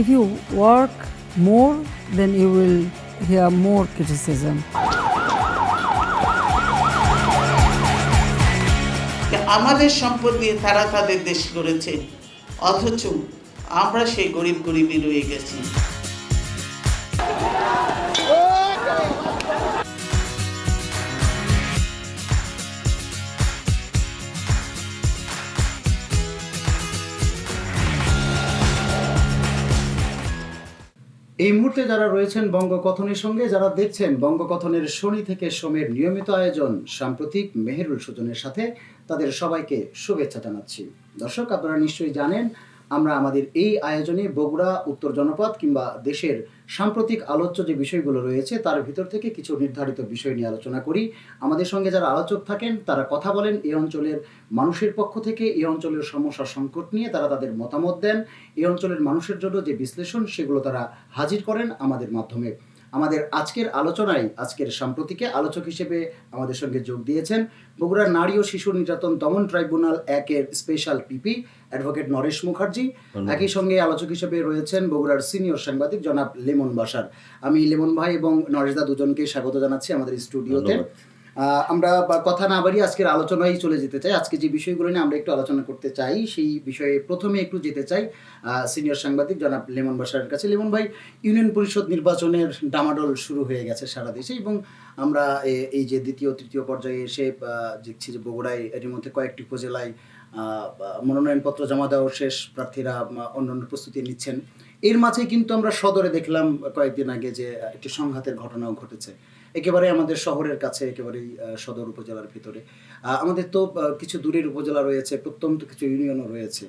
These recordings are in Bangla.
if you work more, then you will hear more criticism. আমাদের সম্পদ দিয়ে তারা তাদের দেশ গড়েছে, অথচ আমরা সেই গরিবই রয়ে গেছি। এই মুহূর্তে যারা রয়েছেন বঙ্গকথনের সঙ্গে, যারা দেখছেন বঙ্গকথনের শনি থেকে সোমের নিয়মিত আয়োজন সাম্প্রতিক মেহেরুল সুজনের সাথে, তাদের সবাইকে শুভেচ্ছা জানাচ্ছি। দর্শক, আপনারা নিশ্চয়ই জানেন আমরা আমাদের এই আয়োজনে বগুড়া, উত্তর জনপদ কিংবা দেশের সাম্প্রতিক আলোচ্য যে বিষয়গুলো রয়েছে তার ভিতর থেকে কিছু নির্ধারিত বিষয় নিয়ে আলোচনা করি। আমাদের সঙ্গে যারা আলোচক থাকেন তারা কথা বলেন এই অঞ্চলের মানুষের পক্ষ থেকে, এই অঞ্চলের সমস্যা সংকট নিয়ে তারা তাদের মতামত দেন, এই অঞ্চলের মানুষের জন্য যে বিশ্লেষণ সেগুলো তারা হাজির করেন আমাদের মাধ্যমে। আমাদের আজকের আলোচনায়, আজকের সাম্প্রতিকে আলোচক হিসেবে আমাদের সঙ্গে যোগ দিয়েছেন বগুড়ার নারী ও শিশু নির্যাতন দমন ট্রাইব্যুনাল 1-এর special PP advocate Naresh Mukherjee. একই সঙ্গে আলোচক হিসেবে রয়েছেন বগুড়ার সিনিয়র সাংবাদিক জনাব লেমন বাশার। আমি লেমন ভাই এবং নরেশদা দুজনকে স্বাগত জানাচ্ছি আমাদের স্টুডিওতে। আমরা কথা না বাড়িয়ে আজকের আলোচনায় চলে যেতে চাই। আজকে যে বিষয়গুলো নিয়ে আমরা একটু আলোচনা করতে চাই সেই বিষয়ে প্রথমে একটু যেতে চাই সিনিয়র সাংবাদিক জনাব লেমন বাশারের কাছে। লেমন ভাই, ইউনিয়ন পরিষদ নির্বাচনের ডামাডোল শুরু হয়ে গেছে সারা দেশে এবং আমরা এই যে দ্বিতীয় তৃতীয় পর্যায়ে এসে দেখছি যে বগুড়ায় এর মধ্যে কয়েকটি উপজেলায় মনোনয়নপত্র জমা দেওয়া শেষ, প্রার্থীরা অন্যান্য প্রস্তুতি নিচ্ছেন। এর মাঝে কিন্তু আমরা সদরে দেখলাম কয়েকদিন আগে যে একটি সংঘাতের ঘটনাও ঘটেছে একেবারে আমাদের শহরের কাছে, একেবারেই সদর উপজেলার ভিতরে। আমাদের তো কিছু দূরের উপজেলা রয়েছে, প্রত্যন্ত কিছু ইউনিয়নও রয়েছে।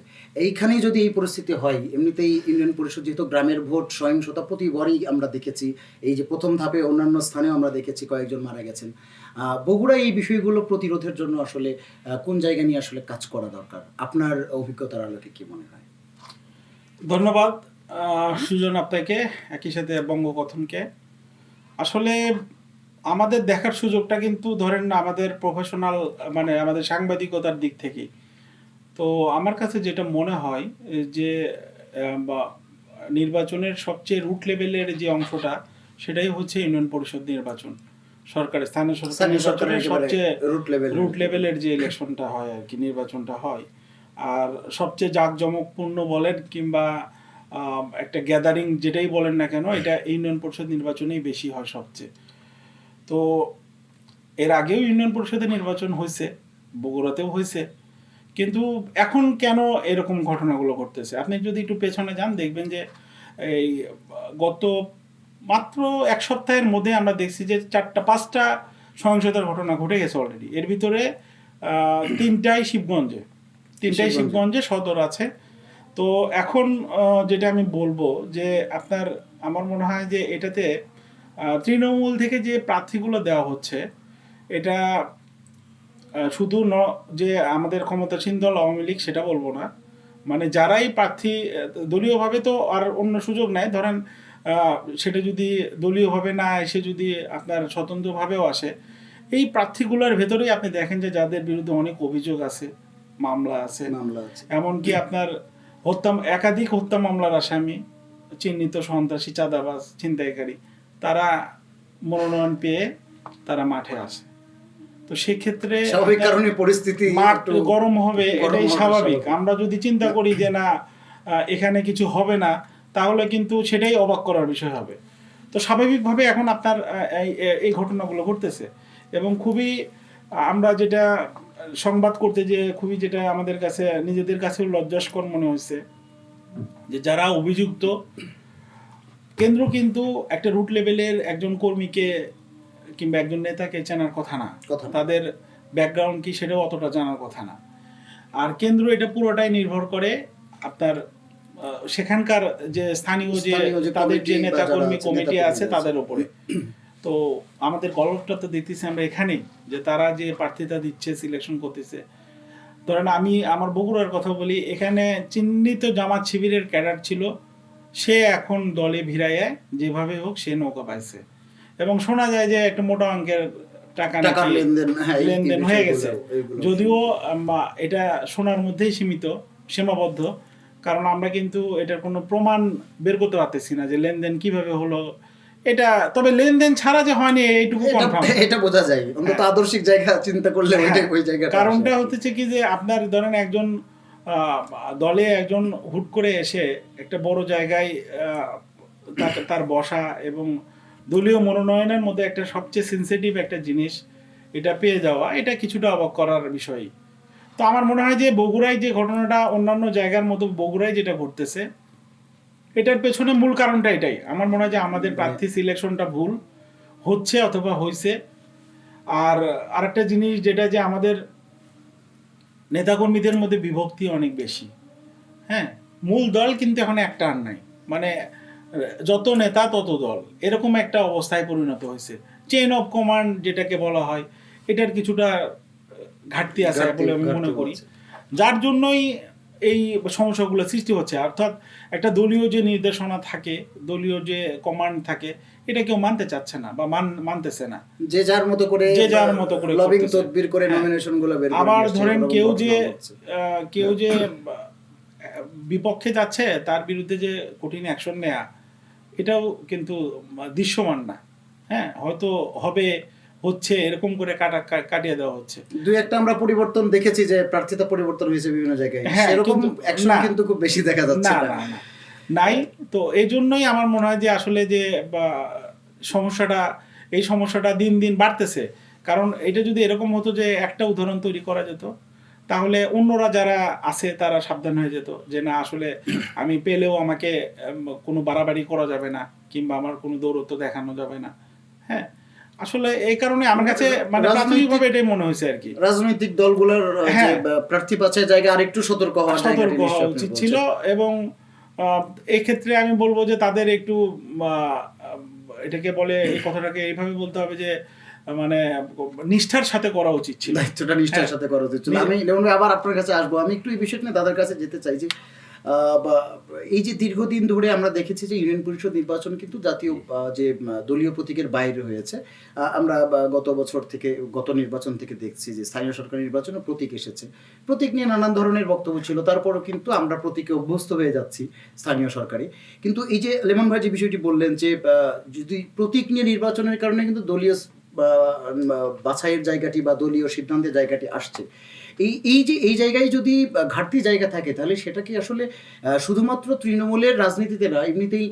এইখানেই যদি এই পরিস্থিতি হয়, এমনিতেই ইউনিয়ন পরিষদ যেহেতু গ্রামের ভোট, সহিংসতা প্রতিবারই আমরা দেখেছি। এই যে প্রথম ধাপে অন্যান্য স্থানেও আমরা দেখেছি কয়েকজন মারা গেছেন। বগুড়ায় এই বিষয়গুলো প্রতিরোধের জন্য আসলে কোন জায়গা নিয়ে আসলে কাজ করা দরকার, আপনার অভিজ্ঞতার আলোকে কি মনে হয়? ধন্যবাদ সুজন আপনাকে, একই সাথে বঙ্গকথনকে। আসলে আমাদের দেখার সুযোগটা কিন্তু ধরেন না আমাদের প্রফেশনাল, মানে আমাদের সাংবাদিকতার দিক থেকে। তো আমার কাছে যেটা মনে হয় যে নির্বাচনের সবচেয়ে রুট লেভেলের যে অংশটা সেটাই হচ্ছে ইউনিয়ন পরিষদ নির্বাচন, সরকারের স্থানীয় সরকার নির্বাচনের সবচেয়ে রুট লেভেলের যে ইলেকশনটা হয় আর কি, নির্বাচনটা হয়। আর সবচেয়ে জাঁকজমকপূর্ণ বলেন কিংবা একটা গ্যাদারিং যেটাই বলেন না কেন, এটা ইউনিয়ন পরিষদ নির্বাচনেই বেশি হয় সবচেয়ে। তো এর আগেও ইউনিয়ন পরিষদের নির্বাচন হয়েছে, বগুড়াতেও হয়েছে, কিন্তু এখন কেন এরকম ঘটনাগুলো ঘটতেছে? আপনি যদি একটু পেছনে যান দেখবেন যে এই গত মাত্র এক সপ্তাহের মধ্যে আমরা দেখছি যে 4-5টা সহিংসতার ঘটনা ঘটে গেছে অলরেডি। এর ভিতরে তিনটাই শিবগঞ্জে সদর আছে। তো এখন যেটা আমি বলবো যে আপনার, আমার মনে হয় যে এটাতে তৃণমূল থেকে যে প্রার্থীগুলো দেওয়া হচ্ছে, এটা শুধু যে আমাদের ক্ষমতাসীন দল আওয়ামী লীগ সেটা বলবো না, মানে যারাই প্রার্থী দলীয়ভাবে তো আর অন্য সুযোগ নাই, ধরেন সেটা যদি দলীয়ভাবে না এসে যদি আপনার স্বতন্ত্রভাবেও আসে, এই প্রার্থীগুলোর ভেতরেই আপনি দেখেন যে যাদের বিরুদ্ধে অনেক অভিযোগ আছে, মামলা আছে, এমনকি আপনার একাধিক হত্যা মামলার আসামি, চিহ্নিত সন্ত্রাসী, চাঁদাবাজ, ছিনতাইকারী, তারা মনোনয়ন পেয়ে তারা মাঠে আসে। তো সেক্ষেত্রে স্বাভাবিক কারণে পরিস্থিতি মাঠ গরম হবে, এটাই স্বাভাবিক। আমরা যদি চিন্তা করি যে না এখানে কিছু হবে না, তাহলে কিন্তু সেটাই অবাক করার বিষয় হবে। তো স্বাভাবিকভাবে এখন আপনার এই ঘটনাগুলো ঘটতেছে এবং খুবই, আমরা যেটা সংবাদ করতে যে খুবই, যেটা আমাদের কাছে নিজেদের কাছেও লজ্জাস্কর মনে হয়েছে যে যারা অভিযুক্ত, কেন্দ্র কিন্তু একটা রুট লেভেলের একজন কর্মীকে কিংবা একজন নেতাকে চেনার কথা না, তাদের ব্যাকগ্রাউন্ড কি সেটাও অতটা জানার কথা না। আর কেন্দ্র এটা পুরোটাই নির্ভর করে আপনার সেখানকার যে স্থানীয় যে তাদের যে নেতা কর্মী কমিটি আছে তাদের উপরে। তো আমাদের গল্পটা তো দেখতেছি আমরা এখানে যে তারা যে প্রার্থীতা দিচ্ছে, সিলেকশন করতেছে। ধরেন আমি আমার বগুড়ার কথা বলি, এখানে চিহ্নিত জামাত শিবিরের ক্যাডার ছিল, সে এখন দলে ভিড়াইয়া যেভাবে হোক সে নৌকা পাইছে এবং শোনা যায় যে একটা মোটা অঙ্কের টাকা লেনদেন হয়ে গেছে। যদিও এটা শোনার মধ্যেই সীমাবদ্ধ, কারণ আমরা কিন্তু এটার কোনো প্রমাণ বের করতে পারতেছি না যে লেনদেন কিভাবে হলো এটা, তবে লেনদেন ছাড়া যে হয়নি এইটুকু কনফার্ম, এটা বোঝা যায় অন্তত আদর্শিক জায়গা চিন্তা করলে ওই জায়গাটা। কারণটা হচ্ছে কি যে আপনার ধরেন একজন দলে একজন হুট করে এসে একটা বড় জায়গায় তার বসা এবং দলীয় মনোনয়নের মধ্যে একটা সবচেয়ে সেন্সিটিভ একটা জিনিস এটা পেয়ে যাওয়া, এটা কিছুটা অবাক করার বিষয়। তো আমার মনে হয় যে বগুড়ায় যে ঘটনাটা অন্যান্য জায়গার মতো বগুড়ায় যেটা ঘটতেছে এটার পেছনে মূল কারণটা এটাই। আমার মনে হয় যে আমাদের প্রার্থী সিলেকশনটা ভুল হচ্ছে অথবা হয়েছে। আর আরেকটা জিনিস যেটা যে আমাদের নেতাকর্মীদের মধ্যে বিভক্তি অনেক বেশি। হ্যাঁ, মূল দল কিন্তু এখন একটা আর নাই, মানে যত নেতা তত দল, এরকম একটা অবস্থায় পরিণত হয়েছে। চেইন অফ কমান্ড যেটাকে বলা হয় এটার কিছুটা ঘাটতি আছে বলে আমি মনে করি, যার জন্যই এই সমস্যাগুলো সৃষ্টি হচ্ছে। অর্থাৎ একটা দলীয় যে নির্দেশনা থাকে, দলীয় যে কমান্ড থাকে, এটা কেউ মানতে চাচ্ছে না বা মানতেছে না, যে যার মতো করে লবিং তদবির করে নমিনেশনগুলো বের করে। আবার ধরেন কেউ যে বিপক্ষে যাচ্ছে তার বিরুদ্ধে যে কঠিন অ্যাকশন নেয়া, এটাও কিন্তু দৃশ্যমান না। হ্যাঁ, হয়তো হচ্ছে এরকম করে কাটিয়ে দেওয়া হচ্ছে। দুই একটা আমরা পরিবর্তন দেখেছি যে প্রার্থিতা পরিবর্তন হয়েছে বিভিন্ন জায়গায়, এরকম অ্যাকশন কিন্তু খুব বেশি দেখা যাচ্ছে না নাই। তো এই জন্যই আমার মনে হয় যে আসলে যে এই সমস্যাটা দিন দিন বাড়তেছে। কারণ এটা যদি এরকম হতো যে একটা উদাহরণ তৈরি করা যেত, তাহলে অন্যরা যারা আছে তারা সাবধান হয়ে যেত যে না, আসলে আমি পেলেও আমাকে কোনো বাড়াবাড়ি করা যাবে না, কিংবা আমার কোনো দৌরত্ব দেখানো যাবে না। হ্যাঁ, আসলে এই কারণে আমার কাছে মানে প্রাথমিকভাবে এটাই মনে হয়েছে আর কি, রাজনৈতিক দলগুলোর প্রার্থী বাছাই জায়গা আরেকটু সতর্ক হওয়া উচিত ছিল। এবং এই ক্ষেত্রে আমি বলবো যে তাদের একটু এটাকে বলে, এই কথাটাকে এইভাবে বলতে হবে যে মানে নিষ্ঠার সাথে করা উচিত ছিল, দায়িত্বটা নিষ্ঠার সাথে করা উচিত ছিল। আমি আবার আপনার কাছে আসবো, আমি একটু এই বিষয়টা নিয়ে তাদের কাছে যেতে চাই যে এই যে দীর্ঘদিন ধরে আমরা দেখেছি যে ইউনিয়ন পরিষদ নির্বাচন কিন্তু জাতীয় যে দলীয় প্রতীকের বাইরে হয়েছে। আমরা গত নির্বাচন থেকে দেখছি যে স্থানীয় সরকার নির্বাচনে প্রতীক এসেছে, প্রতীক নিয়ে নানান ধরনের বক্তব্য ছিল, তারপরও কিন্তু আমরা প্রতীকে অভ্যস্ত হয়ে যাচ্ছি স্থানীয় সরকারে। কিন্তু এই যে লেমন ভাই যে বিষয়টি বললেন যে যদি প্রতীক নিয়ে নির্বাচনের কারণে কিন্তু দলীয় বাছাইয়ের জায়গাটি বা দলীয় সিদ্ধান্তের জায়গাটি আসছে, এই জায়গায় যদি ঘাটতি জায়গা থাকে তাহলে সেটা কি আসলে শুধুমাত্র তৃণমূলের রাজনীতিতে না, এমনিতেই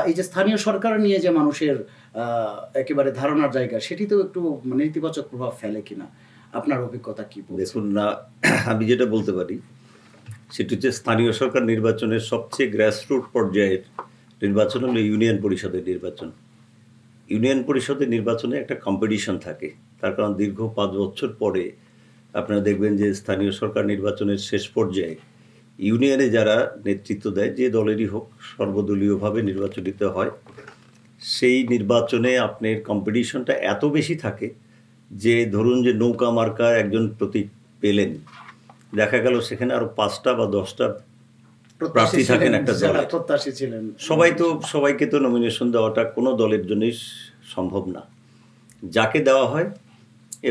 এই যে স্থানীয় সরকার নিয়ে যে মানুষের একেবারে ধারণার জায়গা, সেটিতেও একটু নেতিবাচক প্রভাব ফেলে কিনা? আপনার অভিজ্ঞতা কি? দেখুন না, আমি যেটা বলতে পারি সেটি হচ্ছে স্থানীয় সরকার নির্বাচনের সবচেয়ে গ্রাসরুট পর্যায়ের নির্বাচন হলো ইউনিয়ন পরিষদের নির্বাচন। ইউনিয়ন পরিষদের নির্বাচনে একটা কম্পিটিশন থাকে, তার কারণ দীর্ঘ 5 বছর পরে আপনারা দেখবেন যে স্থানীয় সরকার নির্বাচনের শেষ পর্যায়ে ইউনিয়নে যারা নেতৃত্ব দেয়, যে দলেরই হোক, সর্বদলীয়ভাবে নির্বাচিত হয়। সেই নির্বাচনে আপনার কম্পিটিশনটা এত বেশি থাকে যে ধরুন যে নৌকা মার্কার একজন প্রতীক পেলেন, দেখা গেল সেখানে আরো 5টা বা 10টা প্রার্থী থাকেন একটা দলে, প্রত্যাশী ছিলেন। সবাইকে তো নমিনেশন দেওয়াটা কোনো দলের জন্যই সম্ভব না। যাকে দেওয়া হয়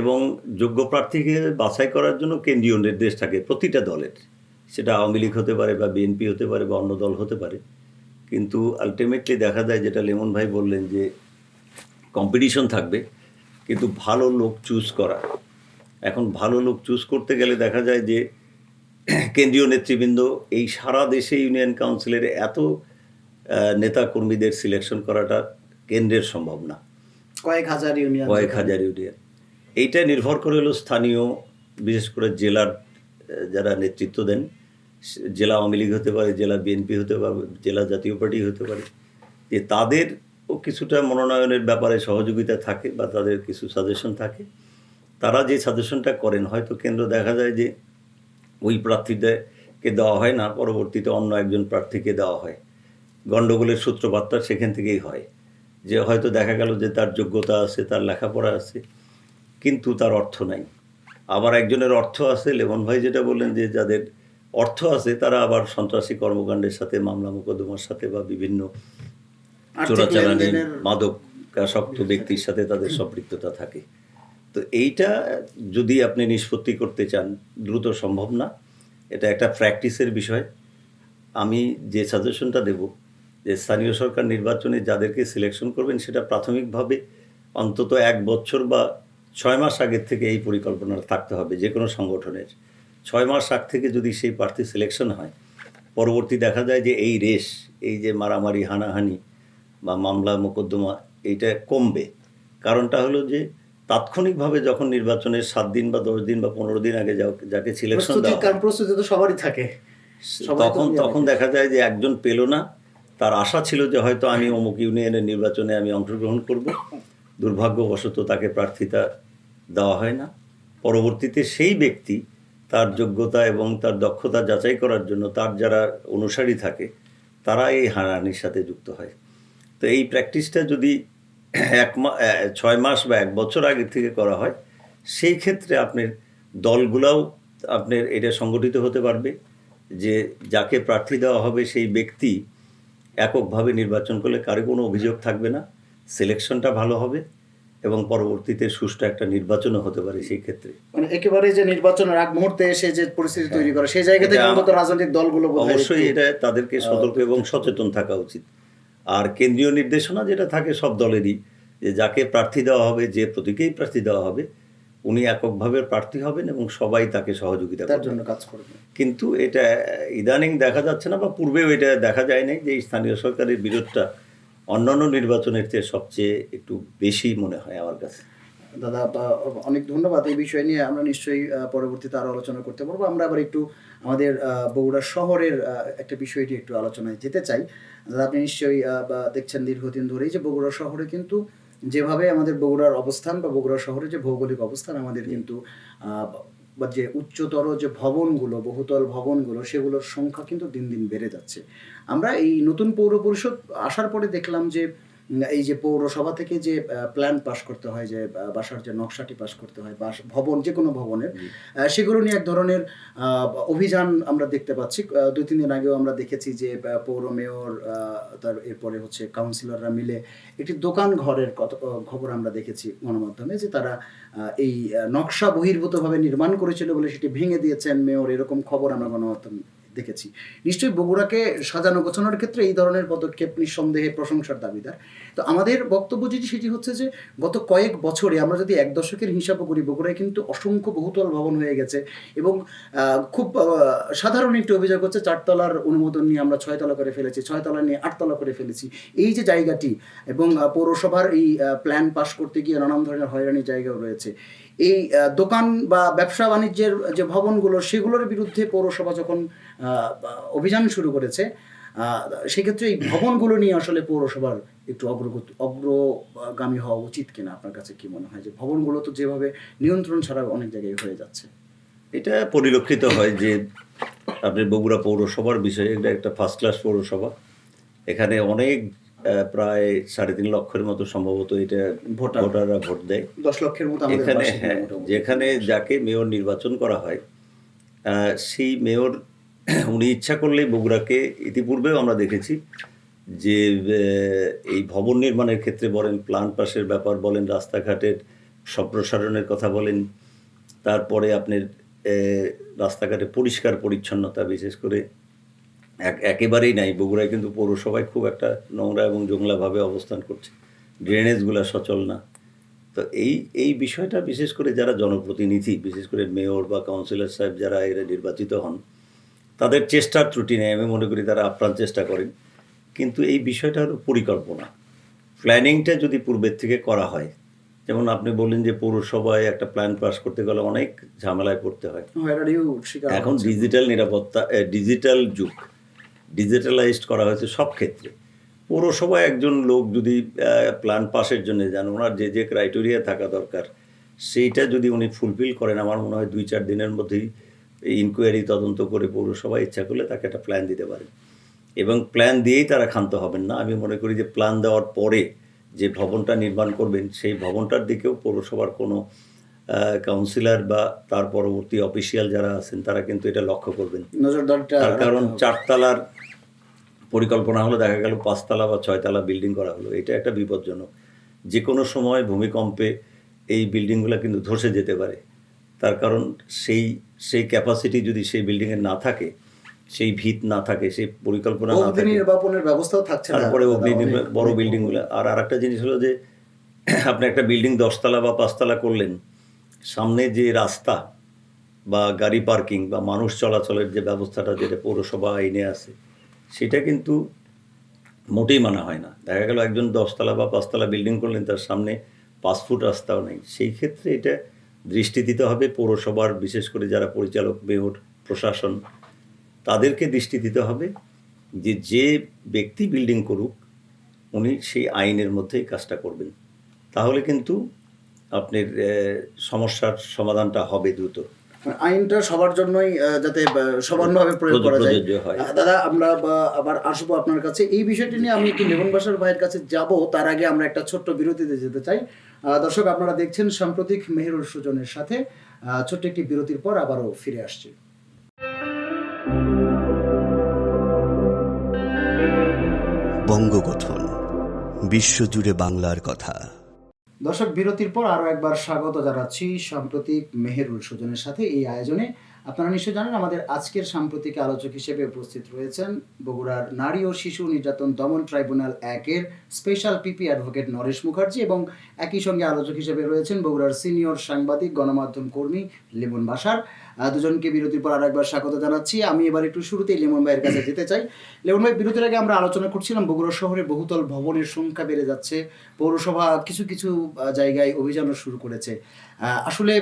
এবং যোগ্য প্রার্থীকে বাছাই করার জন্য কেন্দ্রীয় নির্দেশ থাকে প্রতিটা দলের, সেটা আওয়ামী লীগ হতে পারে বা বিএনপি হতে পারে বা অন্য দল হতে পারে। কিন্তু আলটিমেটলি দেখা যায়, যেটা লেমন ভাই বললেন, যে কম্পিটিশন থাকবে কিন্তু ভালো লোক চুজ করা। এখন ভালো লোক চুজ করতে গেলে দেখা যায় যে কেন্দ্রীয় নেতৃবৃন্দ এই সারা দেশে ইউনিয়ন কাউন্সিলের এত নেতা কর্মীদের সিলেকশন করাটা কেন্দ্রের সম্ভব না। কয়েক হাজার ইউনিয়ন এইটা নির্ভর করে হলো স্থানীয়, বিশেষ করে জেলার যারা নেতৃত্ব দেন, জেলা আওয়ামী লীগ হতে পারে, জেলা বিএনপি হতে পারে, জেলা জাতীয় পার্টি হতে পারে, যে তাদেরও কিছুটা মনোনয়নের ব্যাপারে সহযোগিতা থাকে বা তাদের কিছু সাজেশন থাকে। তারা যে সাজেশনটা করেন, হয়তো কেন্দ্র দেখা যায় যে ওই প্রার্থীদেরকে দেওয়া হয় না, পরবর্তীতে অন্য একজন প্রার্থীকে দেওয়া হয়। গণ্ডগোলের সূত্রপাতটা সেখান থেকেই হয়, যে হয়তো দেখা গেল যে তার যোগ্যতা আছে, তার লেখাপড়া আছে, কিন্তু তার অর্থ নাই। আবার একজনের অর্থ আছে, লেমন ভাই যেটা বললেন, যে যাদের অর্থ আছে তারা আবার সন্ত্রাসী কর্মকাণ্ডের সাথে, মামলা মোকদ্দমার সাথে বা বিভিন্ন চোরাচালানি, মাদকাসক্ত ব্যক্তির সাথে তাদের সম্পৃক্ততা থাকে। তো এইটা যদি আপনি নিষ্পত্তি করতে চান, দ্রুত সম্ভব না। এটা একটা প্র্যাকটিসের বিষয়। আমি যে সাজেশনটা দেব যে স্থানীয় সরকার নির্বাচনে যাদেরকে সিলেকশন করবেন সেটা প্রাথমিকভাবে অন্তত 1 বছর বা 6 মাস আগের থেকে এই পরিকল্পনাটা থাকতে হবে যে কোনো সংগঠনের। 6 মাস আগ থেকে যদি সেই প্রার্থী সিলেকশন হয়, পরবর্তী দেখা যায় যে এই রেস, এই যে মারামারি হানাহানি বা মামলা মোকদ্দমা, এইটা কমবে। কারণটা হলো যে তাৎক্ষণিকভাবে যখন নির্বাচনের 7 দিন বা 10 দিন বা 15 দিন আগে যাকে সিলেকশন দেওয়া হয়, প্রস্তুতি তো সবারই থাকে, তখন দেখা যায় যে একজন পেল না, তার আশা ছিল যে হয়তো আমি অমুক ইউনিয়নের নির্বাচনে আমি অংশগ্রহণ করব, দুর্ভাগ্যবশত তাকে প্রার্থিতা দেওয়া হয় না। পরবর্তীতে সেই ব্যক্তি তার যোগ্যতা এবং তার দক্ষতা যাচাই করার জন্য তার যারা অনুসারী থাকে তারা এই হানাহানির সাথে যুক্ত হয়। তো এই প্র্যাকটিসটা যদি 6 মাস বা 1 বছর আগে থেকে করা হয়, সেই ক্ষেত্রে আপনার দলগুলাও আপনার এটা সংগঠিত হতে পারবে যে যাকে প্রার্থী দেওয়া হবে সেই ব্যক্তি এককভাবে নির্বাচন করলে কারো কোনো অভিযোগ থাকবে না, সিলেকশনটা ভালো হবে এবং পরবর্তীতে সুষ্ঠু একটা নির্বাচনও হতে পারে। সেই ক্ষেত্রে মানে একেবারে যে নির্বাচনের আগ মুহূর্তে এসে যে পরিস্থিতি তৈরি করা, সেই জায়গা থেকে অন্তত রাজনৈতিক দলগুলো অবশ্যই এটা তাদেরকে সতর্ক এবং সচেতন থাকা উচিত। আর কেন্দ্রীয় নির্দেশনা যেটা থাকে সব দলেরই, যে যাকে প্রার্থী দেওয়া হবে, যে প্রতীকেই প্রার্থী দেওয়া হবে, উনি এককভাবে প্রার্থী হবেন এবং সবাই তাকে সহযোগিতা তার জন্য কাজ করবে। কিন্তু এটা ইদানিং দেখা যাচ্ছে না, বা পূর্বেও এটা দেখা যায় নাই, যে স্থানীয় সরকারের বিরোধটা অন্যান্য নির্বাচনের চেয়ে সবচেয়ে একটু বেশি মনে হয় আমার কাছে। দাদা অনেক ধন্যবাদ। এই বিষয় নিয়ে আমরা নিশ্চয়ই পরবর্তীতে আরো আলোচনা করতে পারবো। আমরা আবার একটু আমাদের বগুড়া শহরের একটা বিষয়টি একটু আলোচনায় যেতে চাই। দাদা, আপনি নিশ্চয়ই দেখছেন দীর্ঘদিন ধরেই যে বগুড়া শহরে কিন্তু যেভাবে আমাদের বগুড়ার অবস্থান বা বগুড়া শহরের যে ভৌগোলিক অবস্থান, আমাদের কিন্তু বা যে উচ্চতর যে ভবনগুলো, বহুতল ভবনগুলো, সেগুলোর সংখ্যা কিন্তু দিন দিন বেড়ে যাচ্ছে। আমরা এই নতুন পৌর পরিষদ আসার পরে দেখলাম যে এই যে পৌরসভা থেকে যে প্ল্যান পাস করতে হয়, যে বাসার যে নকশাটি পাস করতে হয়, বা ভবন যে কোনো ভবনের, সেগুলো নিয়ে এক ধরনের অভিযান আমরা দেখতে পাচ্ছি। 2-3 দিন আগেও আমরা দেখেছি যে পৌর মেয়র তার এরপরে হচ্ছে কাউন্সিলররা মিলে একটি দোকান ঘরের খবর আমরা দেখেছি গণমাধ্যমে, যে তারা এই নকশা বহির্ভূতভাবে নির্মাণ করেছিল বলে সেটি ভেঙে দিয়েছেন মেয়র, এরকম খবর আমরা গণমাধ্যমে দেখেছি। নিশ্চয়ই বগুড়াকে সাজানো গোছানোর ক্ষেত্রে এই ধরনের পদক্ষেপ নিঃসন্দেহে প্রশংসার দাবিদার। তো আমাদের বক্তব্য যেটি সেটি হচ্ছে যে গত কয়েক বছরে আমরা যদি 1 দশকের হিসাবও করি, বগুড়ায় কিন্তু অসংখ্য বহুতল ভবন হয়ে গেছে এবং খুব সাধারণ একটি অভিযোগ হচ্ছে 4 তলার অনুমোদন নিয়ে আমরা 6 তলা করে ফেলেছি, 6 তলা নিয়ে 8 তলা করে ফেলেছি। এই যে জায়গাটি, এবং পৌরসভার এই প্ল্যান পাস করতে গিয়ে নানান ধরনের হয়রানির জায়গাও রয়েছে। এই দোকান বা ব্যবসা বাণিজ্যের যে ভবনগুলো, সেগুলোর বিরুদ্ধে পৌরসভা যখন অভিযান শুরু করেছে, সেক্ষেত্রে এই ভবনগুলো নিয়ে আসলে পৌরসভার একটু অগ্রগামী হওয়া উচিত কিনা, আপনার কাছে কি মনে হয়? যে ভবনগুলো তো যেভাবে নিয়ন্ত্রণ ছাড়া অনেক জায়গায় হয়ে যাচ্ছে। এটা পরিলক্ষিত হয় যে আপনার বগুড়া পৌরসভার বিষয়ে, এটা একটা ফার্স্ট ক্লাস পৌরসভা। এখানে অনেক প্রায় 3.5 লক্ষের মতো সম্ভবত এটা ভোটাররা ভোট দেয়। 10 লক্ষের মতো এখানে, হ্যাঁ, যেখানে যাকে মেয়র নির্বাচন করা হয়, সেই মেয়র উনি ইচ্ছা করলেই বগুড়াকে, ইতিপূর্বেও আমরা দেখেছি যে এই ভবন নির্মাণের ক্ষেত্রে বলেন, প্ল্যান পাসের ব্যাপার বলেন, রাস্তাঘাটের সম্প্রসারণের কথা বলেন, তারপরে আপনার রাস্তাঘাটে পরিষ্কার পরিচ্ছন্নতা বিশেষ করে একেবারেই নাই। বগুড়ায় কিন্তু পৌরসভায় খুব একটা নোংরা এবং জংলাভাবে অবস্থান করছে, ড্রেনেজগুলো সচল না। তো এই বিষয়টা বিশেষ করে যারা জনপ্রতিনিধি, বিশেষ করে মেয়র বা কাউন্সিলর সাহেব যারা এরা নির্বাচিত হন, তাদের চেষ্টার ত্রুটি নেই। আমি মনে করি তারা আপ্রাণ চেষ্টা করেন, কিন্তু এই বিষয়টা হলো পরিকল্পনা, প্ল্যানিংটা যদি পূর্বের থেকে করা হয়। যেমন আপনি বললেন যে পৌরসভায় একটা প্ল্যান পাস করতে গেলে অনেক ঝামেলায় পড়তে হয়। এখন ডিজিটাল নিরাপত্তা, ডিজিটাল যুগ, ডিজিটালাইজড করা হয়েছে সব ক্ষেত্রে। পৌরসভায় একজন লোক যদি প্ল্যান পাসের জন্য যান, ওনার যে যে ক্রাইটেরিয়া থাকা দরকার সেইটা যদি উনি ফুলফিল করেন, আমার মনে হয় 2-4 দিনের মধ্যেই ইনকোয়ারি তদন্ত করে পৌরসভা ইচ্ছা করলে তাকে একটা প্ল্যান দিতে পারে, এবং প্ল্যান দিয়েই তারা ক্ষান্ত হবেন না। আমি মনে করি যে প্ল্যান দেওয়ার পরে যে ভবনটা নির্মাণ করবেন, সেই ভবনটার দিকেও পৌরসভার কোনো কাউন্সিলর বা তার পরবর্তী অফিসিয়াল যারা আছেন তারা কিন্তু এটা লক্ষ্য করবেন। তার কারণ 4 তলার পরিকল্পনা হলো, দেখা গেল 5 তলা বা 6 তলা বিল্ডিং করা হলো, এটা একটা বিপজ্জনক। যে কোনো সময় ভূমিকম্পে এই বিল্ডিংগুলো কিন্তু ধসে যেতে পারে। তার কারণ সেই ক্যাপাসিটি যদি সেই বিল্ডিংয়ের না থাকে, সেই ভিত না থাকে, সেই পরিকল্পনা না অগ্নি থাকে, নির্বাপনের ব্যবস্থাও থাকছে না। তারপরে অগ্নি অনেক বড় বিল্ডিংগুলো। আর আরেকটা জিনিস হলো যে আপনি একটা বিল্ডিং 10 তলা বা 5 তলা করলেন, সামনে যে রাস্তা বা গাড়ি পার্কিং বা মানুষ চলাচলের যে ব্যবস্থাটা যেটা পৌরসভা আইনে আছে, সেটা কিন্তু মোটেই মানা হয় না। দেখা গেল একজন 10 তলা বা 5 তলা বিল্ডিং করলেন, তার সামনে 5 ফুট রাস্তাও নেই। সেই ক্ষেত্রে এটা দৃষ্টি দিতে হবে পৌরসভার, বিশেষ করে যারা পরিচালক, মেয়র, প্রশাসন, তাদেরকে দৃষ্টি দিতে হবে যে যে ব্যক্তি বিল্ডিং করুক উনি সেই আইনের মধ্যেই কাজটা করবেন। তাহলে কিন্তু আপনার সমস্যার সমাধানটা হবে দ্রুত। আইনটা সবার জন্যই যাতে সমানভাবে প্রয়োগ করা যায়। প্রযোজ্য হয়। দাদা, আমরা আবার আসবো আপনার কাছে এই বিষয়টি নিয়ে। আমি একটু লেমন বাসার ভাইয়ের কাছে যাব, তার আগে আমরা একটা ছোট্ট বিরতিতে যেতে চাই। দর্শক, আপনারা দেখছেন সাম্প্রতিক মেহেরুল সুজনের সাথে। ছোট্ট একটি বিরতির পর আবারও ফিরে আসছি। বঙ্গগঠন, বিশ্বজুড়ে বাংলার কথা। দর্শক, বিরতির পর আরও একবার স্বাগত জানাচ্ছি সাম্প্রতিক মেহেরুল সুজনের সাথে এই আয়োজনে। আপনারা নিশ্চয় জানেন আমাদের আজকের সাম্প্রতিক আলোচক হিসেবে উপস্থিত রয়েছেন বগুড়ার নারী ও শিশু নির্যাতন দমন ট্রাইব্যুনাল 1-এর special PP advocate Naresh Mukherjee, এবং একই সঙ্গে আলোচক হিসেবে রয়েছেন বগুড়ার সিনিয়র সাংবাদিক গণমাধ্যম কর্মী লিমন বাশার। দুজনকে বিরতির পর আরো একবার স্বাগত জানাচ্ছি। আমি এবার একটু শুরুতেই লিমন ভাইয়ের কাছে যেতে চাই। লিমন ভাই, বিরতির আগে আমরা আলোচনা করছিলাম বগুড়া শহরে বহুতল ভবনের সংখ্যা বেড়ে যাচ্ছে, পৌরসভা কিছু কিছু জায়গায় অভিযানও শুরু করেছে। আসলে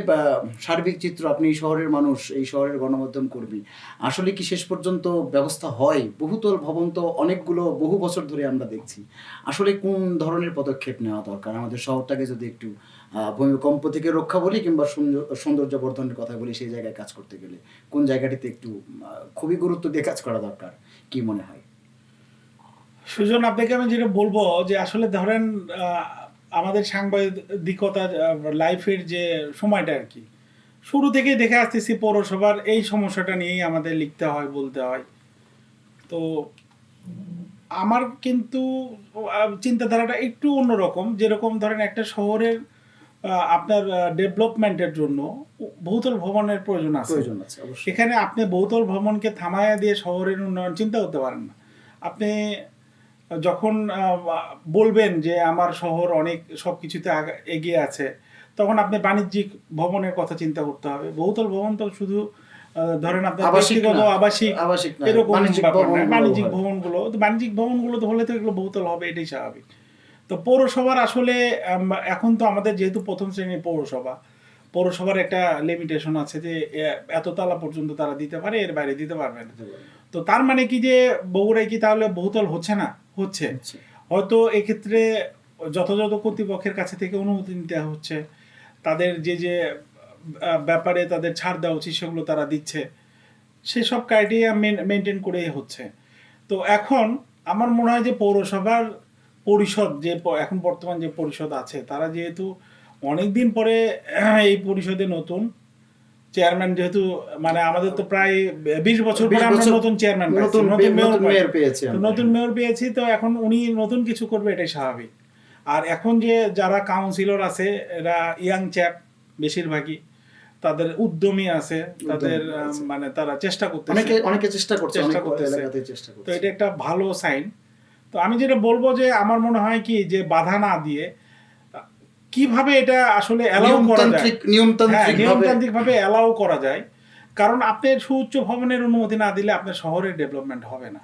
সার্বিক চিত্র, আপনি শহরের মানুষ, এই শহরের গণমাধ্যম কর্মী, আসলে কি শেষ পর্যন্ত ব্যবস্থা হয়? বহুতল ভবন তো অনেকগুলো বহু বছর ধরে আমরা দেখছি। আসলে কোন ধরনের পদক্ষেপ নেওয়া দরকার আমাদের শহরটাকে যদি একটু ভূমিকম্প থেকে রক্ষা বলি কিংবা সৌন্দর্য বর্ধনের কথা বলি, সেই জায়গায় কাজ করতে গেলে কোন জায়গাটিতে একটু খুবই গুরুত্ব দিয়ে কাজ করা দরকার, কি মনে হয়? সুজন, আপনাকে আমি যেটা বলবো যে আসলে ধরেন আমাদের সাংবাদিকতা লাইফের যে সময়টা আর কি, শুরু থেকেই দেখে আসতেছি পৌরসভার এই সমস্যাটা নিয়েই আমাদের লিখতে হয়, বলতে হয়। তো আমার কিন্তু চিন্তাধারাটা একটু অন্যরকম। যেরকম ধরেন একটা শহরের আপনার ডেভেলপমেন্টের জন্য বহুতল ভবনের প্রয়োজন আছে। এখানে আপনি বহুতল ভবনকে থামায়া দিয়ে শহরের উন্নয়ন চিন্তা করতে পারেন না। আপনি যখন বলবেন যে আমার শহর অনেক সব কিছুতে এগিয়ে আছে, তখন আপনি বাণিজ্যিক ভবনের কথা চিন্তা করতে হবে। বহুতল ভবন তো শুধু ধরেন আপনার ব্যক্তিগত আবাসিক এরকম ব্যাপার না। বাণিজ্যিক ভবনগুলো তো, বাণিজ্যিক ভবনগুলো তো হলে তো এগুলো বহুতল হবে, এটাই স্বাভাবিক। তো পৌরসভার আসলে এখন তো আমাদের যেহেতু প্রথম শ্রেণীর পৌরসভার একটা লিমিটেশন আছে যে এত তলা পর্যন্ত তারা দিতে পারে, এর বাইরে দিতে পারবে না। তো তার মানে কি যে বগুড়ায় কি তাহলে বহুতল হচ্ছে না? হচ্ছে। হয়তো এক্ষেত্রে যথাযথ কর্তৃপক্ষের কাছে থেকে অনুমতি নিতে হচ্ছে, তাদের যে যে ব্যাপারে তাদের ছাড় দেওয়া উচিত সেগুলো তারা দিচ্ছে, সেসব ক্রাইটেরিয়া মেনটেন করেই হচ্ছে। তো এখন আমার মনে হয় যে পৌরসভার পরিষদ, যে এখন বর্তমান যে পরিষদ আছে, তারা যেহেতু অনেকদিন পরে এই পরিষদে নতুন চেয়ারম্যান, যেহেতু মানে আমাদের তো প্রায় 20 বছর পরে আমরা নতুন চেয়ারম্যান পেয়েছি, নতুন মেয়র পেয়েছি। তো এখন উনি নতুন কিছু করবে, এটাই স্বাভাবিক। আর এখন যে যারা কাউন্সিলর আছে, এরা ইয়াং চ্যাপ বেশিরভাগই, তাদের উদ্যমী আছে, তাদের মানে তারা চেষ্টা করতেছে, অনেকে চেষ্টা করছে। তো এটা একটা ভালো সাইন। তো আমি যেটা বলবো যে আমার মনে হয় কি যে বাধা না দিয়ে কিভাবে এটা আসলে অ্যালাউ করা যায়, নিয়মতান্ত্রিক ভাবে অ্যালাউ করা যায়। কারণ আপনি সুউচ্চ ভবনের অনুমতি না দিলে আপনার শহরের ডেভেলপমেন্ট হবে না।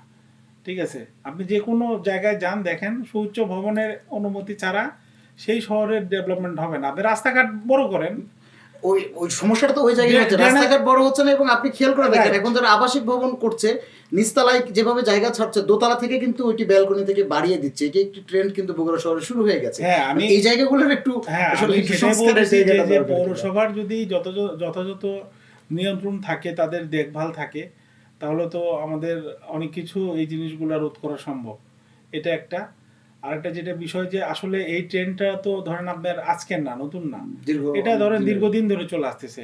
ঠিক আছে, আপনি যে কোনো জায়গায় যান, দেখেন সুউচ্চ ভবনের অনুমতি ছাড়া সেই শহরের ডেভেলপমেন্ট হবে না। আপনি রাস্তাঘাট বড় করেন, ওই সমস্যাটা তো ওই জায়গায় হচ্ছে, রাস্তাঘাট বড় হচ্ছে না। এবং আপনি খেয়াল করে দেখেন, এখন যারা আবাসিক ভবন করছে, নিচতলায় যেভাবে জায়গা ছাড়ছে, দোতলা থেকে কিন্তু ওইটি ব্যালকনি থেকে বাড়িয়ে দিচ্ছে। এটি একটি ট্রেন্ড কিন্তু বগুড়া শহরে শুরু হয়ে গেছে। আমি এই জায়গাগুলোর একটু পৌরসভার যদি যথাযথ নিয়ন্ত্রণ থাকে, তাদের দেখভাল থাকে, তাহলে তো আমাদের অনেক কিছু এই জিনিসগুলো রোধ করা সম্ভব। এটা একটা। আরেকটা যেটা বিষয় যে আসলে এই ট্রেন্ডটা তো ধরেন আপনার আজকের না, নতুন না, এটা ধরেন দীর্ঘদিন ধরে চলে আসতেছে।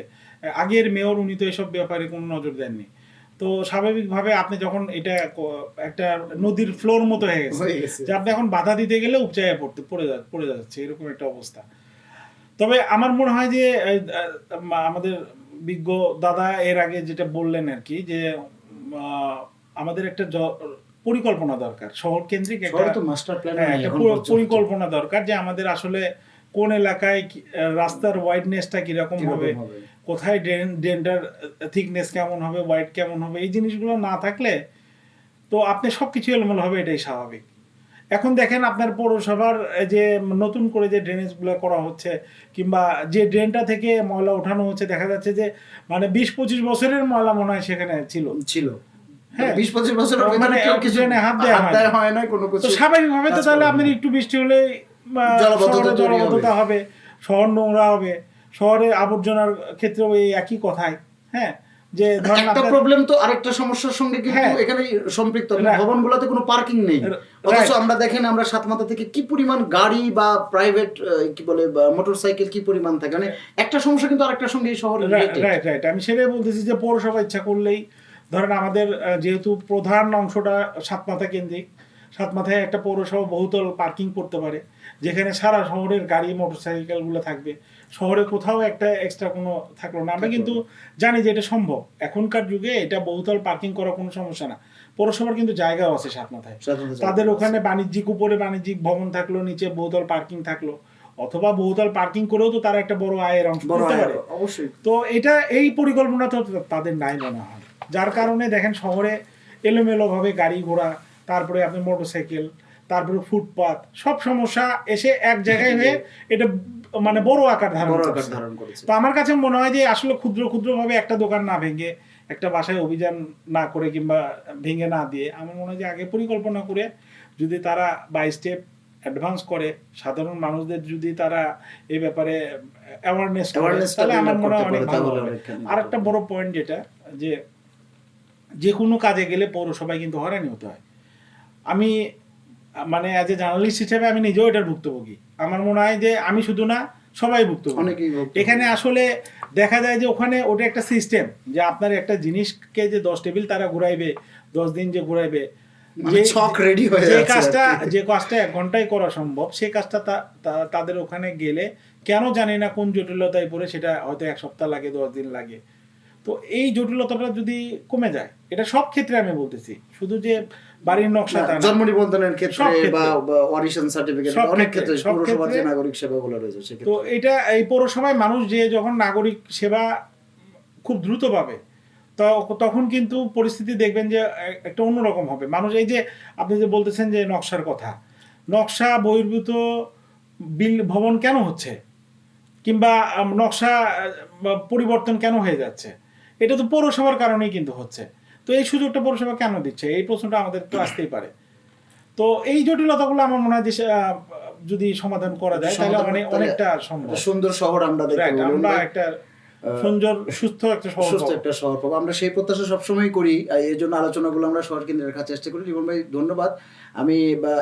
আগের মেয়র উনি তো এসব ব্যাপারে কোনো নজর দেননি। তো স্বাভাবিকভাবে আপনি যখন এটা একটা নদীর ফ্লোর মতো হয়ে গেছে, যে আপনি এখন বাধা দিতে গেলে উপচায়ে পড়ে যাচ্ছে, এরকম একটা অবস্থা। তবে আমার মনে হয় যে আমাদের বিজ্ঞ দাদা এর আগে যেটা বললেন আর কি, যে আমাদের একটা পরিকল্পনা দরকার, শহর কেন্দ্রিক শহরে তো মাস্টার প্ল্যান একটা পরিকল্পনা দরকার, যে আমাদের আসলে কোন এলাকায় রাস্তার ওয়াইডনেসটা কিরকম হবে, কোথায় ড্রেনটার থিকনেস কেমন হবে, ওয়াইড কেমন হবে, এই জিনিসগুলো না থাকলে তো আপনি সবকিছু এলোমেলো হবে, এটাই স্বাভাবিক। এখন দেখেন আপনার পৌরসভার যে নতুন করে যে ড্রেনেজগুলো করা হচ্ছে, কিংবা যে ড্রেনটা থেকে ময়লা ওঠানো হচ্ছে, দেখা যাচ্ছে যে মানে 20-25 বছরের ময়লা মনে হয় সেখানে ছিল। হ্যাঁ, 20-25 বছর মানে কিছু হাত দেওয়া হয় না কোনো কিছু। স্বাভাবিকভাবে তো তাহলে আপনার একটু বৃষ্টি হলে জলাবদ্ধতা হবে, শহর নোংরা হবে, শহরে আবর্জনার ক্ষেত্রেও এই একই কথাই। হ্যাঁ, যে একটা প্রবলেম তো আরেকটা সমস্যার সঙ্গে কিন্তু এখানে সম্পৃক্ত। ভবনগুলোতে কোনো পার্কিং নেই, অথচ আমরা দেখেন আমরা সাতমাথা থেকে কি পরিমাণ গাড়ি বা প্রাইভেট কি বলে মোটরসাইকেল কি পরিমাণ থাকে, মানে একটা সমস্যা কিন্তু আরেকটার সঙ্গে এই শহরে রাইট। আমি সেটাই বলতেছি যে পৌরসভা ইচ্ছা করলেই, ধরেন আমাদের যেহেতু প্রধান অংশটা সাতমাথা কেন্দ্রিক, সাতমাথায় একটা পৌরসভা বহুতল পার্কিং করতে পারে, যেখানে সারা শহরের গাড়ি মোটরসাইকেলগুলো থাকবে, শহরে কোথাও একটা এক্সট্রা কোনো থাকলো না। আমরা কিন্তু জানি যে এটা সম্ভব, এখনকার যুগে এটা বহুতল পার্কিং করা কোনো সমস্যা না। পৌরসভার কিন্তু জায়গাও আছে সাতমাথায়, তাদের ওখানে বাণিজ্যিক, উপরে বাণিজ্যিক ভবন থাকলো, নিচে বহুতল পার্কিং থাকলো, অথবা বহুতল পার্কিং করেও তো তারা একটা বড় আয়ের অংশ করতে পারে। অবশ্যই। তো এটা এই পরিকল্পনা তো তাদের নাই মনে হয়, যার কারণে দেখেন শহরে এলোমেলোভাবে গাড়ি ঘোড়া, তারপরে আপনার মোটরসাইকেল, তারপরে ফুটপাত, সব সমস্যা এসে এক জায়গায় হয়ে এটা মানে বড় আকার ধারণ করেছে। তো আমার কাছে মনে হয় যে আসলে ক্ষুদ্র ক্ষুদ্রভাবে একটা দোকান না ভেঙে, একটা বাসায় অভিযান না করে, কিংবা ভেঙে না দিয়ে, আমার মনে হয় যে আগে পরিকল্পনা করে যদি তারা বাই স্টেপ অ্যাডভান্স করে, সাধারণ মানুষদের যদি তারা এই ব্যাপারে অ্যাওয়ারনেস করে, তাহলে আমার মনে হয় অনেক ভালো হবে। আর একটা বড় পয়েন্ট যেটা, যে কোনো কাজে গেলে পৌরসভায় কিন্তু হয়রানি হতে হয়। আমি মানে অ্যাজ এ জার্নালিস্ট হিসেবে আমি নিজেও এটার ভুক্তভোগী। আমার মনে হয় যে আমি শুধু না, সবাই ভুক্তভোগী। এখানে আসলে দেখা যায় যে ওখানে ওটা একটা সিস্টেম, যে আপনার একটা জিনিসকে যে 10 টেবিল তারা ঘুরাইবে, 10 দিন যে ঘুরাইবে, যে কাজটা 1 ঘন্টায় করা সম্ভব, সেই কাজটা তাদের ওখানে গেলে কেন জানি না কোন জটিলতায় পড়ে, সেটা হয়তো 1 সপ্তাহ লাগে, 10 দিন লাগে। তো এই জটিলতাটা যদি কমে যায়, এটা সব ক্ষেত্রে আমি বলতেছি, শুধু যে বাড়ির নকশা, জন্ম নিবন্ধনের ক্ষেত্রে বা অডিশন সার্টিফিকেট, অনেক ক্ষেত্রে পৌরসভার যে নাগরিক সেবাগুলো রয়েছে সেক্ষেত্রে। তো এটা এই পৌরসভায় মানুষ যে যখন নাগরিক সেবা খুব দ্রুত পাবে, তো তখন কিন্তু পরিস্থিতি দেখবেন যে একটা অন্যরকম হবে। মানুষ এই যে আপনি যে বলতেছেন যে নকশার কথা, নকশা বহির্ভূত ভবন কেন হচ্ছে, কিংবা নকশা পরিবর্তন কেন হয়ে যাচ্ছে, এটা তো পৌরসভার কারণেই কিন্তু হচ্ছে। তো এই সুযোগটা পৌরসভা কেন দিচ্ছে, এই প্রশ্নটা আমাদের তো আসতেই পারে। তো এই জটিলতাগুলো আমার মনে হয় যে যদি সমাধান করা যায়, তাহলে অনেকটা সম্ভব। সুন্দর শহর আমরা দেখতে, আমরা একটা সুন্দর সুস্থ একটা শহর পাবো। আমরা সেই প্রত্যাশা সবসময় করি, এই জন্য আলোচনাগুলো আমরা শহর কেন্দ্রে রাখার চেষ্টা করি। জীবন ভাই, ধন্যবাদ। আমি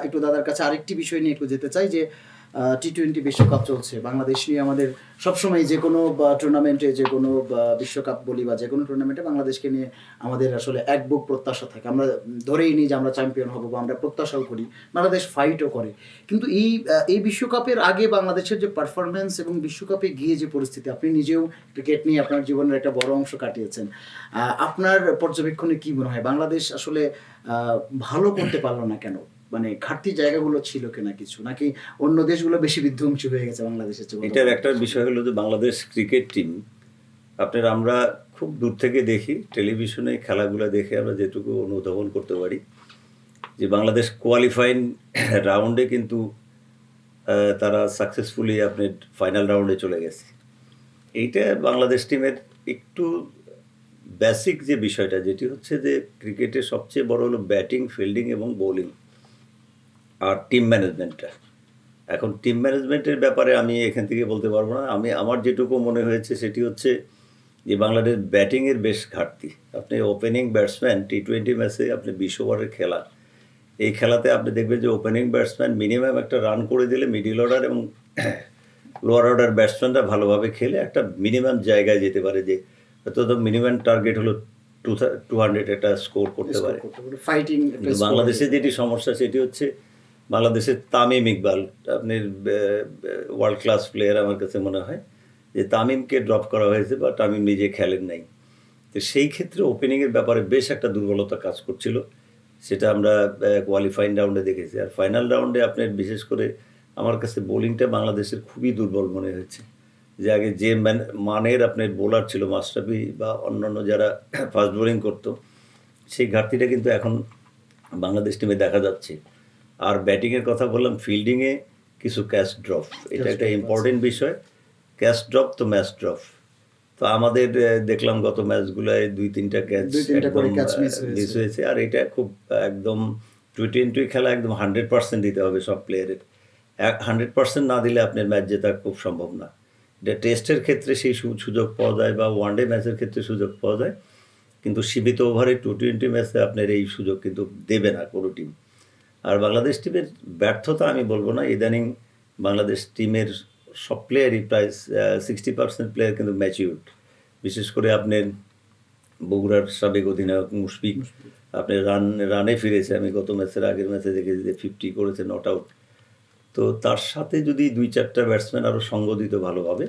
একটু দাদার কাছে আরেকটি বিষয় নিয়ে একটু যেতে চাই, যে টি-20 বিশ্বকাপ চলছে, বাংলাদেশ নিয়ে আমাদের সবসময় যে কোনো টুর্নামেন্টে, যে কোনো বিশ্বকাপ বলি বা যে কোনো টুর্নামেন্টে বাংলাদেশকে নিয়ে আমাদের আসলে এক বুক প্রত্যাশা থাকে। আমরা ধরেই নিই যে আমরা চ্যাম্পিয়ন হব, বা আমরা প্রত্যাশাও করি, বাংলাদেশ ফাইটও করে। কিন্তু এই বিশ্বকাপের আগে বাংলাদেশের যে পারফরমেন্স এবং বিশ্বকাপে গিয়ে যে পরিস্থিতি, আপনি নিজেও ক্রিকেট নিয়ে আপনার জীবনের একটা বড় অংশ কাটিয়েছেন, আপনার পর্যবেক্ষণে কি মনে হয় বাংলাদেশ আসলে ভালো করতে পারলো না কেন? মানে ঘাটতি জায়গাগুলো ছিল কিনা কিছু, নাকি অন্য দেশগুলো বেশি বিধ্বংসী হয়ে গেছে বাংলাদেশের চেয়ে? এটার একটা বিষয় হলো যে বাংলাদেশ ক্রিকেট টিম, আমরা খুব দূর থেকে দেখি, টেলিভিশনে খেলাগুলো দেখে আমরা যেটুকু অনুধাবন করতে পারি যে বাংলাদেশ কোয়ালিফাইং রাউন্ডে কিন্তু তারা সাকসেসফুলি আপনার ফাইনাল রাউন্ডে চলে গেছে। এইটা বাংলাদেশ টিমের একটু বেসিক যে বিষয়টা, যেটি হচ্ছে যে ক্রিকেটের সবচেয়ে বড় হলো ব্যাটিং, ফিল্ডিং এবং বোলিং, আর টিম ম্যানেজমেন্টটা। এখন টিম ম্যানেজমেন্টের ব্যাপারে আমি এখান থেকে বলতে পারবো না। আমার যেটুকু মনে হয়েছে সেটি হচ্ছে যে বাংলাদেশ ব্যাটিংয়ের বেশ ঘাটতি। আপনি ওপেনিং ব্যাটসম্যান টি-20 ম্যাচে আপনি 20 ওভারের খেলা, এই খেলাতে আপনি দেখবেন যে ওপেনিং ব্যাটসম্যান মিনিমাম একটা রান করে দিলে মিডিল অর্ডার এবং লোয়ার অর্ডার ব্যাটসম্যানরা ভালোভাবে খেলে একটা মিনিমাম জায়গায় যেতে পারে, যে অন্তত মিনিমাম টার্গেট হলো 200 একটা স্কোর করতে পারে। কিন্তু বাংলাদেশের যেটি সমস্যা সেটি হচ্ছে বাংলাদেশের তামিম ইকবাল, আপনার ওয়ার্ল্ড ক্লাস প্লেয়ার আমার কাছে মনে হয়, যে তামিমকে ড্রপ করা হয়েছে বা তামিম নিজে খেলেন নাই। তো সেই ক্ষেত্রে ওপেনিংয়ের ব্যাপারে বেশ একটা দুর্বলতা কাজ করছিল, সেটা আমরা কোয়ালিফাইং রাউন্ডে দেখেছি। আর ফাইনাল রাউন্ডে আপনার বিশেষ করে আমার কাছে বোলিংটা বাংলাদেশের খুবই দুর্বল মনে হয়েছে। যে আগে যে মানের আপনার বোলার ছিল মাশরাফি বা অন্যান্য যারা ফাস্ট বোলিং করতো, সেই ঘাটতিটা কিন্তু এখন বাংলাদেশ টিমে দেখা যাচ্ছে। আর ব্যাটিংয়ের কথা বললাম, ফিল্ডিংয়ে কিছু ক্যাচ ড্রপ, এটা একটা ইম্পর্টেন্ট বিষয়। ক্যাচ ড্রপ তো ম্যাচ ড্রপ। তো আমাদের দেখলাম গত ম্যাচগুলোয় 2-3টা ক্যাচ মিস হয়েছে। আর এটা খুব একদম টি20 খেলা একদম 100% দিতে হবে সব প্লেয়ারের। 100% না দিলে আপনার ম্যাচ জেতা খুব সম্ভব না। এটা টেস্টের ক্ষেত্রে সেই সুযোগ পাওয়া যায় বা ওয়ানডে ম্যাচের ক্ষেত্রে সুযোগ পাওয়া যায়, কিন্তু সীমিত ওভারে টি20 ম্যাচে আপনার এই সুযোগ কিন্তু দেবে না কোনো টিম। আর বাংলাদেশ টিমের ব্যর্থতা আমি বলবো না, ইদানিং বাংলাদেশ টিমের সব প্লেয়ারই প্রায় 60% প্লেয়ার কিন্তু ম্যাচিউরড। বিশেষ করে আপনার বগুড়ার সাবেক অধিনায়ক মুশফিক আপনার রানে ফিরেছে। আমি গত ম্যাচের আগের ম্যাচে দেখেছি যে 50 করেছে নট আউট। তো তার সাথে যদি 2-4টা ব্যাটসম্যান আরও সঙ্গ দিত ভালোভাবে,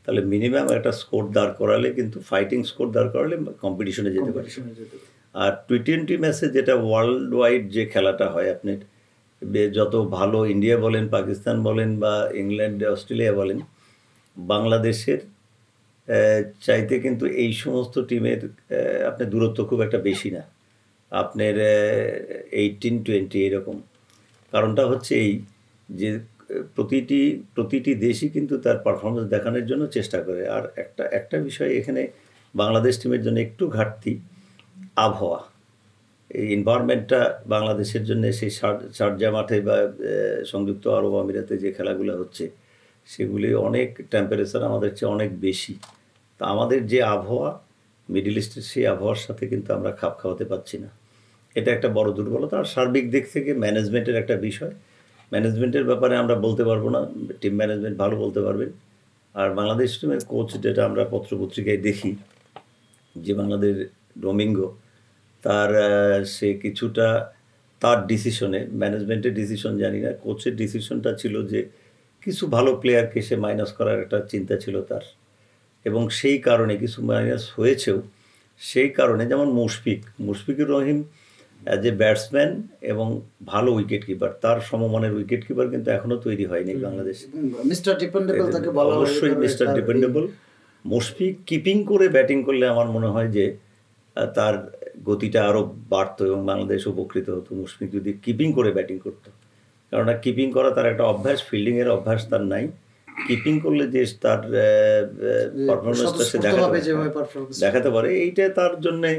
তাহলে মিনিমাম একটা স্কোর দাঁড় করালে, কিন্তু ফাইটিং স্কোর দাঁড় করালে কম্পিটিশনে যেতে পারে। আর টি20 ম্যাচে যেটা ওয়ার্ল্ড ওয়াইড যে খেলাটা হয়, আপনার যত ভালো ইন্ডিয়া বলেন, পাকিস্তান বলেন বা ইংল্যান্ড অস্ট্রেলিয়া বলেন, বাংলাদেশের চাইতে কিন্তু এই সমস্ত টিমের আপনার দূরত্ব খুব একটা বেশি না, আপনার 18-20 এরকম। কারণটা হচ্ছে এই যে প্রতিটি দেশই কিন্তু তার পারফরমেন্স দেখানোর জন্য চেষ্টা করে। আর একটা বিষয় এখানে বাংলাদেশ টিমের জন্য একটু ঘাটতি, আবহাওয়া। এই এনভায়রনমেন্টটা বাংলাদেশের জন্য সেই শারজা মাঠে বা সংযুক্ত আরব আমিরাতে যে খেলাগুলো হচ্ছে, সেগুলি অনেক টেম্পারেচার আমাদের চেয়ে অনেক বেশি। তা আমাদের যে আবহাওয়া, মিডল ইস্টের সেই আবহাওয়ার সাথে কিন্তু আমরা খাপ খাওয়াতে পারছি না। এটা একটা বড় দুর্বলতা। আর সার্বিক দিক থেকে ম্যানেজমেন্টের একটা বিষয়, ম্যানেজমেন্টের ব্যাপারে আমরা বলতে পারবো না, টিম ম্যানেজমেন্ট ভালো বলতে পারবেন। আর বাংলাদেশ টিমের কোচ, যেটা আমরা পত্রপত্রিকায় দেখি যে বাংলাদেশ ডোমিঙ্গো, তার সে কিছুটা তার ডিসিশনে, ম্যানেজমেন্টের ডিসিশন জানি না, কোচের ডিসিশনটা ছিল যে কিছু ভালো প্লেয়ারকে সে মাইনাস করার একটা চিন্তা ছিল তার, এবং সেই কারণে কিছু মাইনাস হয়েছেও। সেই কারণে যেমন Mushfiqur Rahim as a batsman এবং ভালো উইকেট কিপার, তার সমমানের উইকেট কিপার কিন্তু এখনও তৈরি হয়নি বাংলাদেশে। মিস্টার ডিপেন্ডেবল তাকে বলা হয়। অবশ্যই মিস্টার ডিপেন্ডেবল। মুশফিক কিপিং করে ব্যাটিং করলে আমার মনে হয় যে তার গতিটা আরও বাড়তো এবং বাংলাদেশ উপকৃত হতো মুশফিক যদি কিপিং করে ব্যাটিং করতো। কারণ কিপিং করা তার একটা অভ্যাস, ফিল্ডিংয়ের অভ্যাস তার নাই। কিপিং করলে যে তার পারফরমেন্সটা সে দেখাতে পারে, এইটা তার জন্যে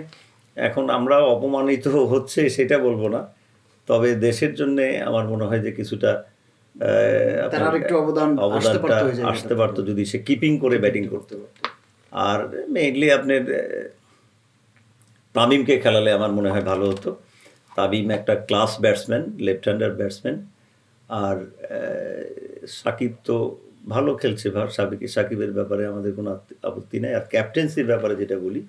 এখন আমরা অপমানিত হচ্ছে সেটা বলবো না, তবে দেশের জন্যে আমার মনে হয় যে কিছুটা অবদানটা আসতে পারতো যদি সে কিপিং করে ব্যাটিং করতে। আর মেইনলি আপনার তামিমকে খেলালে আমার মনে হয় ভালো হতো। তামিম একটা class batsman, left hander batsman. আর সাকিব তো ভালো খেলছে, সাকিবের ব্যাপারে আমাদের কোনো আপত্তি নেই। আর ক্যাপ্টেন্সির ব্যাপারে যেটা বলি,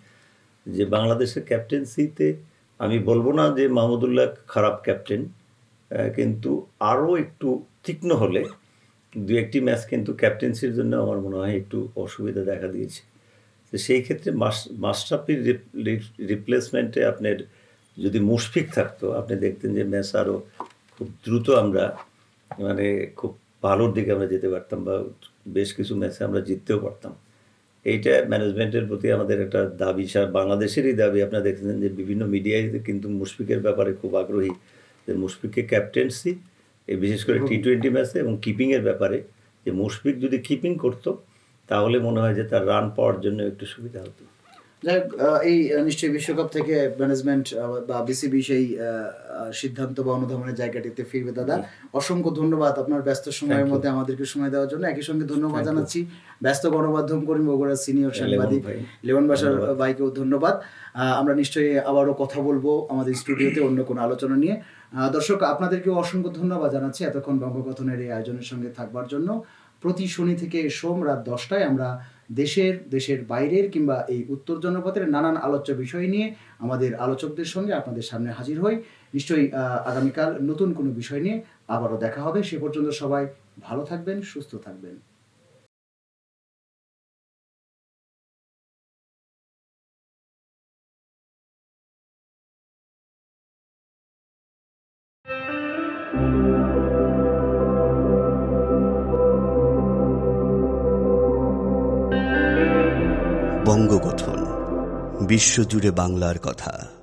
যে বাংলাদেশের ক্যাপ্টেন্সিতে আমি বলবো না যে মাহমুদুল্লাহ খারাপ ক্যাপ্টেন, কিন্তু আরও একটু তীক্ষ্ণ হলে 2-1টি ম্যাচ কিন্তু ক্যাপ্টেন্সির জন্য আমার মনে হয় একটু অসুবিধা দেখা দিয়েছে। তো সেই ক্ষেত্রে মাশরাফির রিপ্লেসমেন্টে আপনার যদি মুশফিক থাকতো, আপনি দেখতেন যে ম্যাচ আরও খুব দ্রুত আমরা মানে খুব ভালোর দিকে আমরা যেতে পারতাম বা বেশ কিছু ম্যাচে আমরা জিততেও পারতাম। এইটা ম্যানেজমেন্টের প্রতি আমাদের একটা দাবি, বাংলাদেশেরই দাবি। আপনারা দেখছেন যে বিভিন্ন মিডিয়ায় কিন্তু মুশফিকের ব্যাপারে খুব আগ্রহী, যে মুশফিককে ক্যাপ্টেন্সি, বিশেষ করে টি20 ম্যাচে এবং কিপিংয়ের ব্যাপারে, যে মুশফিক যদি কিপিং করতো তাহলে মনে হয় যে তার রান পাওয়ার জন্য একটু সুবিধা হতো। যাই হোক, এই নিশ্চয়ই বিশ্বকাপ থেকে ম্যানেজমেন্ট বা বিসিবি সেই সিদ্ধান্ত বা অনুধাবনের জায়গাটিতে ফিরবে। দাদা, অসংখ্য ধন্যবাদ আপনার ব্যস্ত সময়ের মধ্যে আমাদেরকে সময় দেওয়ার জন্য। একই সঙ্গে ধন্যবাদ জানাচ্ছি ব্যস্ত গণমাধ্যম কর্মী বগুড়ার সিনিয়র সাংবাদিক লেমন বাশার ভাইকেও ধন্যবাদ। আমরা নিশ্চয়ই আবারও কথা বলবো আমাদের স্টুডিওতে অন্য কোনো আলোচনা নিয়ে। দর্শক, আপনাদেরকেও অসংখ্য ধন্যবাদ জানাচ্ছি এতক্ষণ বঙ্গকথনের এই আয়োজনের সঙ্গে থাকবার জন্য। প্রতি শনি থেকে সোম রাত 10টায় আমরা দেশের বাইরের কিংবা এই উত্তর জনপথের নানান আলোচ্য বিষয় নিয়ে আমাদের আলোচকদের সঙ্গে আপনাদের সামনে হাজির হই। নিশ্চয়ই আগামীকাল নতুন কোনো বিষয় নিয়ে আবারও দেখা হবে। সে পর্যন্ত সবাই ভালো থাকবেন, সুস্থ থাকবেন। বঙ্গগঠন, বিশ্বজুড়ে বাংলার কথা।